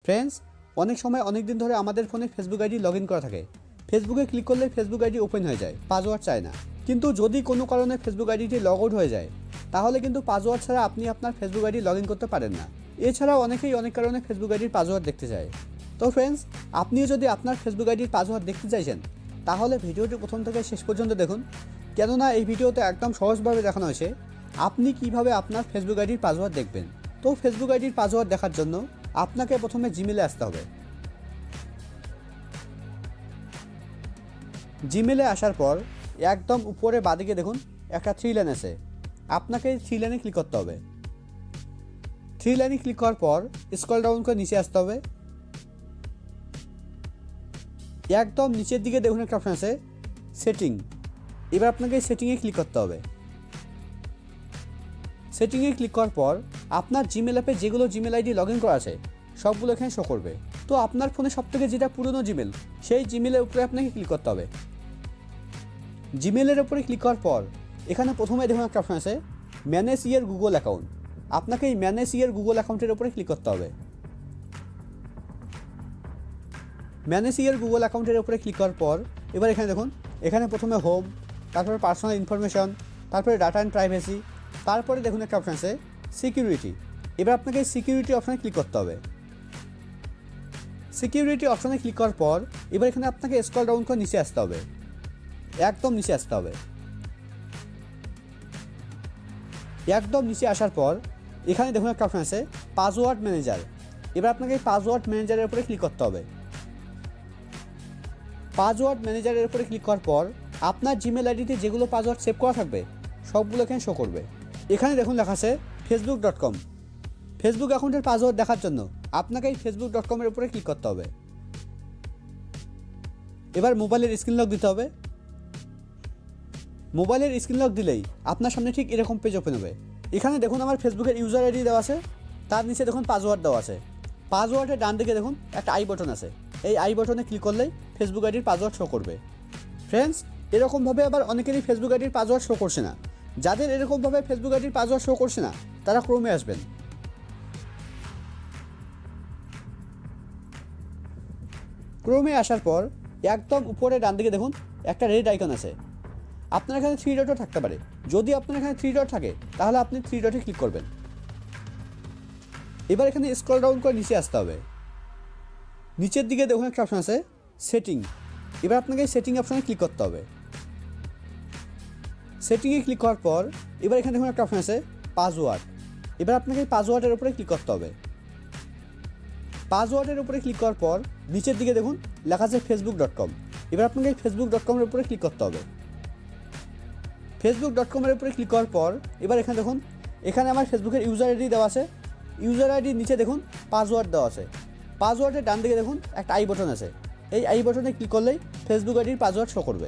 Friends, অনেক সময় অনেক দিন ধরে আমাদের ফোনে ফেসবুক আইডি লগ ইন করা থাকে। ফেসবুকে ক্লিক করলে ফেসবুক আইডি ওপেন হয়ে যায়, পাসওয়ার্ড চায় না। কিন্তু যদি কোনো কারণে ফেসবুক আইডিটি লগ আউট হয়ে যায়, তাহলে কিন্তু পাসওয়ার্ড ছাড়া আপনি আপনার ফেসবুক আইডি লগ ইন করতে পারেন না। এছাড়াও অনেকেই অনেক কারণে ফেসবুক আইডির পাসওয়ার্ড দেখতে চায়। তো ফ্রেন্ডস, আপনিও যদি আপনার ফেসবুক আইডির পাসওয়ার্ড দেখতে চাইছেন, তাহলে ভিডিওটি প্রথম থেকে শেষ পর্যন্ত দেখুন, কেননা এই ভিডিওতে একদম সহজভাবে দেখানো হয়েছে আপনি কিভাবে আপনার ফেসবুক আইডির পাসওয়ার্ড দেখবেন। তো ফেসবুক আইডির পাসওয়ার্ড দেখার জন্য আপনাকে প্রথমে জিমেলে আসতে হবে। জিমেলে আসার পর একদম উপরে বাঁদিকে দেখুন একটা 3 লাইন আছে, আপনাকে এই 3 লাইনে ক্লিক করতে হবে। 3 লাইনে ক্লিক করার পর স্ক্রল ডাউন করে নিচে আসতে হবে। একদম নিচের দিকে দেখুন একটা অপশন আছে সেটিং। এবার আপনাকে সেটিংয়ে ক্লিক করতে হবে। সেটিংয়ে ক্লিক করার পর আপনার জিমেল অ্যাপে যেগুলো জিমেল আইডি লগ ইন করা আছে সবগুলো এখানে শো করবে। তো আপনার ফোনে সবথেকে যেটা পুরনো জিমেল, সেই জিমেলের উপরে আপনাকে ক্লিক করতে হবে। জিমেলের উপরে ক্লিক করার পর এখানে প্রথমে দেখুন একটা অপশন আছে ম্যানেজ ইয়োর গুগল অ্যাকাউন্ট। আপনাকে এই ম্যানেজ ইয়োর গুগল অ্যাকাউন্টের উপরে ক্লিক করতে হবে। ম্যানেজ ইয়োর গুগল অ্যাকাউন্টের উপরে ক্লিক করার পর এবার এখানে দেখুন, এখানে প্রথমে হোম, তারপরে পার্সোনাল ইনফরমেশন, তারপরে ডাটা অ্যান্ড প্রাইভেসি, তারপরে দেখুন একটা অপশন আছে সিকিউরিটি। এবার আপনাকে এই সিকিউরিটি অপশানে ক্লিক করতে হবে। সিকিউরিটি অপশানে ক্লিক করার পর এবার এখানে আপনাকে স্ক্রল ডাউন করে নিচে আসতে হবে, একদম নিচে আসতে হবে। একদম নিচে আসার পর এখানে দেখুন একটা অপশান আছে পাসওয়ার্ড ম্যানেজার। এবার আপনাকে এই পাসওয়ার্ড ম্যানেজারের উপরে ক্লিক করতে হবে। পাসওয়ার্ড ম্যানেজারের উপরে ক্লিক করার পর আপনার জিমেল আইডিতে যেগুলো পাসওয়ার্ড সেভ করা থাকবে সবগুলো এখানে শো করবে। এখানে দেখুন লেখা আছে facebook.com। ফেসবুক অ্যাকাউন্টের পাসওয়ার্ড দেখার জন্য আপনাকে এই facebook.com-এর উপরে ক্লিক করতে হবে। এবার মোবাইলের স্ক্রিন লক দিতে হবে। মোবাইলের স্ক্রিন লক দিলেই আপনার সামনে ঠিক এরকম পেজ ওপেন হবে। এখানে দেখুন আমার ফেসবুকের ইউজার আইডি দেওয়া আছে, তার নিচে দেখুন পাসওয়ার্ড দেওয়া আছে। পাসওয়ার্ডের ডান দিকে দেখুন একটা আই বাটন আছে, এই আই বাটনে ক্লিক করলেই ফেসবুক আইডির পাসওয়ার্ড শো করবে। ফ্রেন্ডস, এরকমভাবে আবার অনেকেরই ফেসবুক আইডির পাসওয়ার্ড শো করছে না। যাদের এরকমভাবে ফেসবুক আইডির পাসওয়ার্ড শো করছে না, তারা ক্রোমে আসবেন। ক্রোমে আসার পর একদম উপরে ডান দিকে দেখুন একটা রেড আইকন আছে। আপনার এখানে 3 ডটও থাকতে পারে। যদি আপনার এখানে 3 ডট থাকে তাহলে আপনি 3 ডটে ক্লিক করবেন। এবার এখানে স্ক্রল ডাউন করে নিচে আসতে হবে। নিচের দিকে দেখুন একটা অপশন আছে সেটিং। এবার আপনাকে এই সেটিং অপশনে ক্লিক করতে হবে। সেটিংয়ে ক্লিক করার পর এবার এখানে দেখুন একটা অপশন আছে পাসওয়ার্ড। এবার আপনাকে এই পাসওয়ার্ডের উপরে ক্লিক করতে হবে। পাসওয়ার্ডের উপরে ক্লিক করার পর নিচের দিকে দেখুন লেখা আছে facebook.com। এবার আপনাকে এই facebook.com-এর উপরে ক্লিক করতে হবে। facebook.com-এর উপরে ক্লিক করার পর এবার এখানে দেখুন, এখানে আমার ফেসবুকের ইউজার আইডি দেওয়া আছে। ইউজার আইডির নিচে দেখুন পাসওয়ার্ড দেওয়া আছে। পাসওয়ার্ডের ডান দিকে দেখুন একটা আই বাটন আছে, এই আই বাটনে ক্লিক করলেই ফেসবুক আইডির পাসওয়ার্ড শো করবে।